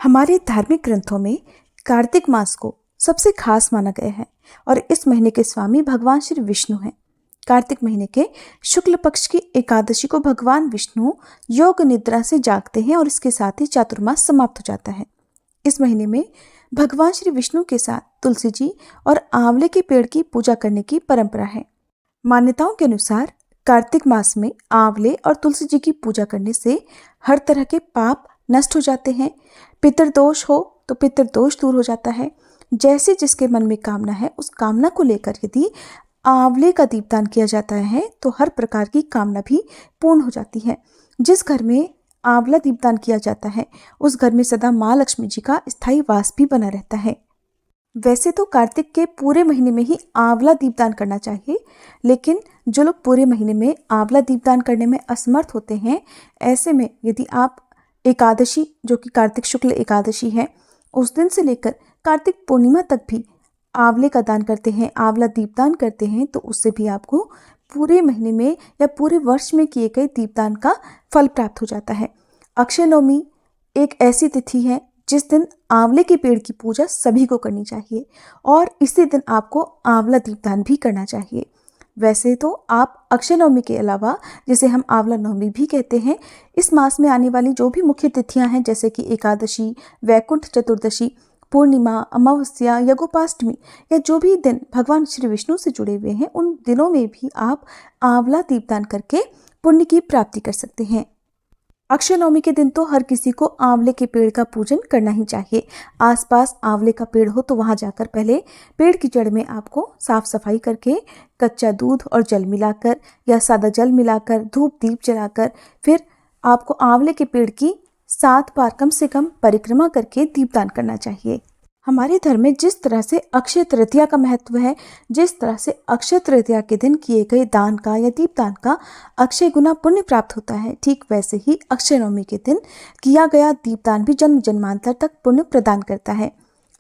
हमारे धार्मिक ग्रंथों में कार्तिक मास को सबसे खास माना गया है और इस महीने के स्वामी भगवान श्री विष्णु हैं। कार्तिक महीने के शुक्ल पक्ष की एकादशी को भगवान विष्णु योग निद्रा से जागते हैं और इसके साथ ही चातुर्मास समाप्त हो जाता है। इस महीने में भगवान श्री विष्णु के साथ तुलसी जी और आंवले के पेड़ की पूजा करने की परंपरा है। मान्यताओं के अनुसार कार्तिक मास में आंवले और तुलसी जी की पूजा करने से हर तरह के पाप नष्ट हो जाते हैं। पितृदोष हो तो पितृदोष दूर हो जाता है। जैसे जिसके मन में कामना है उस कामना को लेकर यदि आंवले का दीपदान किया जाता है तो हर प्रकार की कामना भी पूर्ण हो जाती है। जिस घर में आंवला दीपदान किया जाता है उस घर में सदा माँ लक्ष्मी जी का स्थायी वास भी बना रहता है। वैसे तो कार्तिक के पूरे महीने में ही आंवला दीपदान करना चाहिए, लेकिन जो लोग पूरे महीने में आंवला दीपदान करने में असमर्थ होते हैं, ऐसे में यदि आप एकादशी जो कि कार्तिक शुक्ल एकादशी है उस दिन से लेकर कार्तिक पूर्णिमा तक भी आंवले का दान करते हैं, आंवला दीपदान करते हैं, तो उससे भी आपको पूरे महीने में या पूरे वर्ष में किए गए दीपदान का फल प्राप्त हो जाता है। अक्षय नवमी एक ऐसी तिथि है जिस दिन आंवले के पेड़ की पूजा सभी को करनी चाहिए और इसी दिन आपको आंवला दीपदान भी करना चाहिए। वैसे तो आप अक्षय नवमी के अलावा, जिसे हम आंवला नवमी भी कहते हैं, इस मास में आने वाली जो भी मुख्य तिथियां हैं जैसे कि एकादशी, वैकुंठ चतुर्दशी, पूर्णिमा, अमावस्या या गोपाष्टमी या जो भी दिन भगवान श्री विष्णु से जुड़े हुए हैं उन दिनों में भी आप आंवला दीपदान करके पुण्य की प्राप्ति कर सकते हैं। अक्षय नवमी के दिन तो हर किसी को आंवले के पेड़ का पूजन करना ही चाहिए। आसपास आंवले का पेड़ हो तो वहां जाकर पहले पेड़ की जड़ में आपको साफ सफाई करके कच्चा दूध और जल मिलाकर या सादा जल मिलाकर धूप दीप जलाकर फिर आपको आंवले के पेड़ की 7 बार कम से कम परिक्रमा करके दीपदान करना चाहिए। हमारे धर्म में जिस तरह से अक्षय तृतीया का महत्व है, जिस तरह से अक्षय तृतीया के दिन किए गए दान का या दीपदान का अक्षय गुना पुण्य प्राप्त होता है, ठीक वैसे ही अक्षय नवमी के दिन किया गया दीपदान भी जन्म जन्मांतर तक पुण्य प्रदान करता है।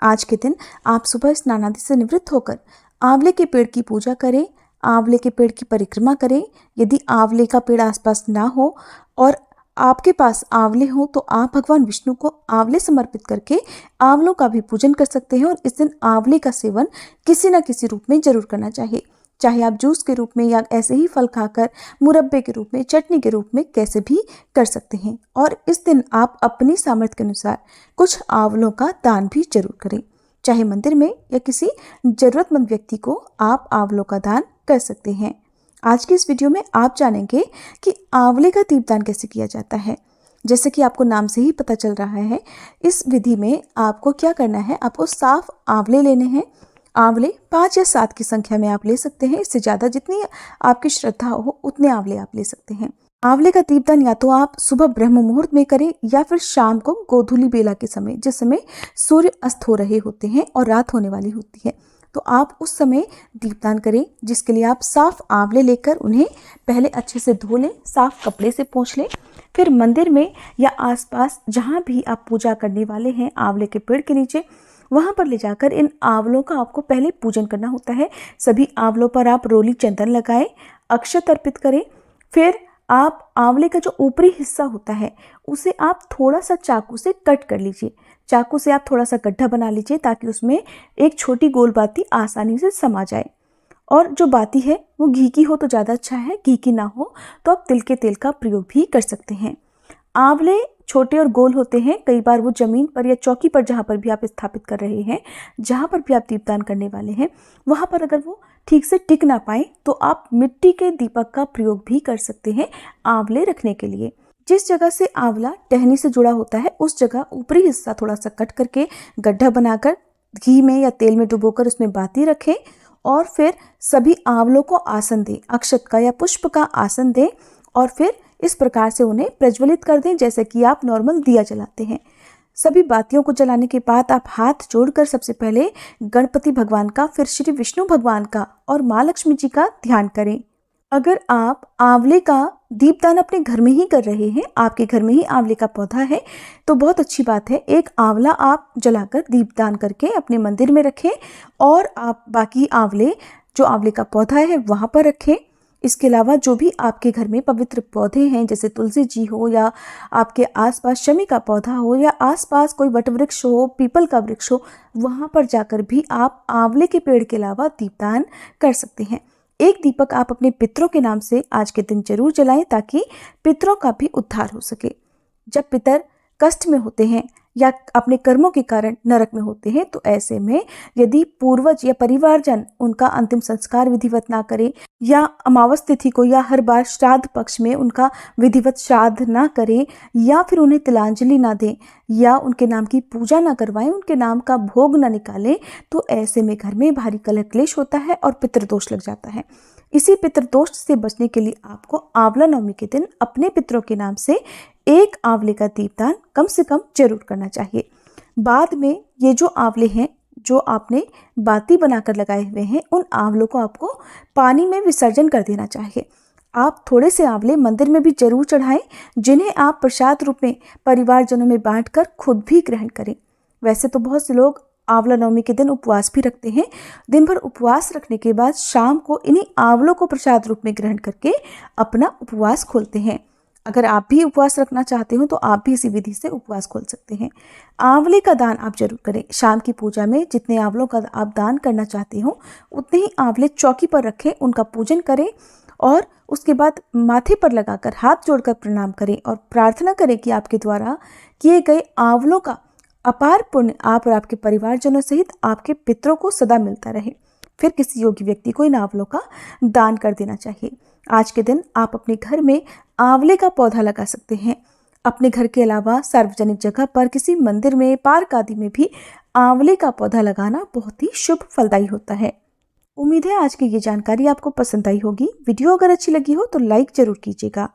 आज के दिन आप सुबह स्नान आदि से निवृत्त होकर आंवले के पेड़ की पूजा करें, आंवले के पेड़ की परिक्रमा करें। यदि आंवले का पेड़ आसपास ना हो और आपके पास आंवले हो तो आप भगवान विष्णु को आंवले समर्पित करके आंवलों का भी पूजन कर सकते हैं और इस दिन आंवले का सेवन किसी न किसी रूप में जरूर करना चाहिए। चाहे आप जूस के रूप में या ऐसे ही फल खाकर मुरब्बे के रूप में, चटनी के रूप में कैसे भी कर सकते हैं। और इस दिन आप अपनी सामर्थ्य के अनुसार कुछ आंवलों का दान भी जरूर करें। चाहे मंदिर में या किसी जरूरतमंद व्यक्ति को आप आंवलों का दान कर सकते हैं। आज की इस वीडियो में आप जानेंगे कि आंवले का दीपदान कैसे किया जाता है। जैसे कि आपको नाम से ही पता चल रहा है, इस विधि में आपको क्या करना है, आपको साफ आंवले लेने हैं। आंवले 5 या 7 की संख्या में आप ले सकते हैं। इससे ज़्यादा जितनी आपकी श्रद्धा हो उतने आंवले आप ले सकते हैं। आंवले का दीपदान या तो आप सुबह ब्रह्म मुहूर्त में करें या फिर शाम को गोधूली बेला के समय, जिस समय सूर्य अस्त हो रहे होते हैं और रात होने वाली होती है, तो आप उस समय दीपदान करें। जिसके लिए आप साफ आंवले लेकर उन्हें पहले अच्छे से धो लें, साफ कपड़े से पोंछ लें। फिर मंदिर में या आसपास जहाँ भी आप पूजा करने वाले हैं आंवले के पेड़ के नीचे, वहाँ पर ले जाकर इन आंवलों का आपको पहले पूजन करना होता है। सभी आंवलों पर आप रोली चंदन लगाएं, अक्षत अर्पित करें। फिर आप आंवले का जो ऊपरी हिस्सा होता है उसे आप थोड़ा सा चाकू से कट कर लीजिए। चाकू से आप थोड़ा सा गड्ढा बना लीजिए ताकि उसमें एक छोटी गोल बाती आसानी से समा जाए। और जो बाती है वो घी की हो तो ज़्यादा अच्छा है, घी की ना हो तो आप तिल के तेल का प्रयोग भी कर सकते हैं। आंवले छोटे और गोल होते हैं। कई बार वो जमीन पर या चौकी पर जहाँ पर भी आप स्थापित कर रहे हैं, जहाँ पर भी आप दीपदान करने वाले हैं, वहाँ पर अगर वो ठीक से टिक ना पाए तो आप मिट्टी के दीपक का प्रयोग भी कर सकते हैं आंवले रखने के लिए। जिस जगह से आंवला टहनी से जुड़ा होता है उस जगह ऊपरी हिस्सा थोड़ा सा कट करके गड्ढा बनाकर घी में या तेल में डुबोकर उसमें बाती रखें और फिर सभी आंवलों को आसन दें, अक्षत का या पुष्प का आसन दें और फिर इस प्रकार से उन्हें प्रज्वलित कर दें जैसे कि आप नॉर्मल दिया जलाते हैं। सभी बातियों को जलाने के बाद आप हाथ जोड़कर सबसे पहले गणपति भगवान का, फिर श्री विष्णु भगवान का और माँ लक्ष्मी जी का ध्यान करें। अगर आप आंवले का दीपदान अपने घर में ही कर रहे हैं, आपके घर में ही आंवले का पौधा है, तो बहुत अच्छी बात है। एक आंवला आप जलाकर दीपदान करके अपने मंदिर में रखें और आप बाकी आंवले जो आंवले का पौधा है वहाँ पर रखें। इसके अलावा जो भी आपके घर में पवित्र पौधे हैं, जैसे तुलसी जी हो या आपके आसपास शमी का पौधा हो या आसपास कोई वट वृक्ष हो, पीपल का वृक्ष हो, वहाँ पर जाकर भी आप आंवले के पेड़ के अलावा दीपदान कर सकते हैं। एक दीपक आप अपने पितरों के नाम से आज के दिन जरूर जलाएं ताकि पितरों का भी उद्धार हो सके। जब पितर कष्ट में होते हैं या अपने कर्मों के कारण नरक में होते हैं, तो ऐसे में यदि पूर्वज या परिवारजन उनका अंतिम संस्कार विधिवत ना करें या अमावस तिथि को या हर बार श्राद्ध पक्ष में उनका विधिवत श्राद्ध ना करें या फिर उन्हें तिलांजलि ना दें या उनके नाम की पूजा ना करवाएं, उनके नाम का भोग ना निकालें, तो ऐसे में घर में भारी कलह क्लेश होता है और पितृदोष लग जाता है। इसी पितृदोष से बचने के लिए आपको आंवला नवमी के दिन अपने पितरों के नाम से एक आंवले का दीपदान कम से कम जरूर करना चाहिए। बाद में ये जो आंवले हैं जो आपने बाती बनाकर लगाए हुए हैं, उन आंवलों को आपको पानी में विसर्जन कर देना चाहिए। आप थोड़े से आंवले मंदिर में भी जरूर चढ़ाएं, जिन्हें आप प्रसाद रूप में परिवारजनों में बांटकर खुद भी ग्रहण करें। वैसे तो बहुत से लोग आंवला नवमी के दिन उपवास भी रखते हैं। दिन भर उपवास रखने के बाद शाम को इन्हीं आंवलों को प्रसाद रूप में ग्रहण करके अपना उपवास खोलते हैं। अगर आप भी उपवास रखना चाहते हो तो आप भी इसी विधि से उपवास खोल सकते हैं। आंवले का दान आप जरूर करें। शाम की पूजा में जितने आंवलों का आप दान करना चाहते हो उतने ही आंवले चौकी पर रखें, उनका पूजन करें और उसके बाद माथे पर लगाकर हाथ जोड़कर प्रणाम करें और प्रार्थना करें कि आपके द्वारा किए गए आंवलों का अपार पुण्य आप और आपके परिवारजनों सहित आपके पितरों को सदा मिलता रहे। फिर किसी योग्य व्यक्ति को इन आंवलों का दान कर देना चाहिए। आज के दिन आप अपने घर में आंवले का पौधा लगा सकते हैं। अपने घर के अलावा सार्वजनिक जगह पर किसी मंदिर में, पार्क आदि में भी आंवले का पौधा लगाना बहुत ही शुभ फलदायी होता है। उम्मीद है आज की ये जानकारी आपको पसंद आई होगी। वीडियो अगर अच्छी लगी हो तो लाइक जरूर कीजिएगा।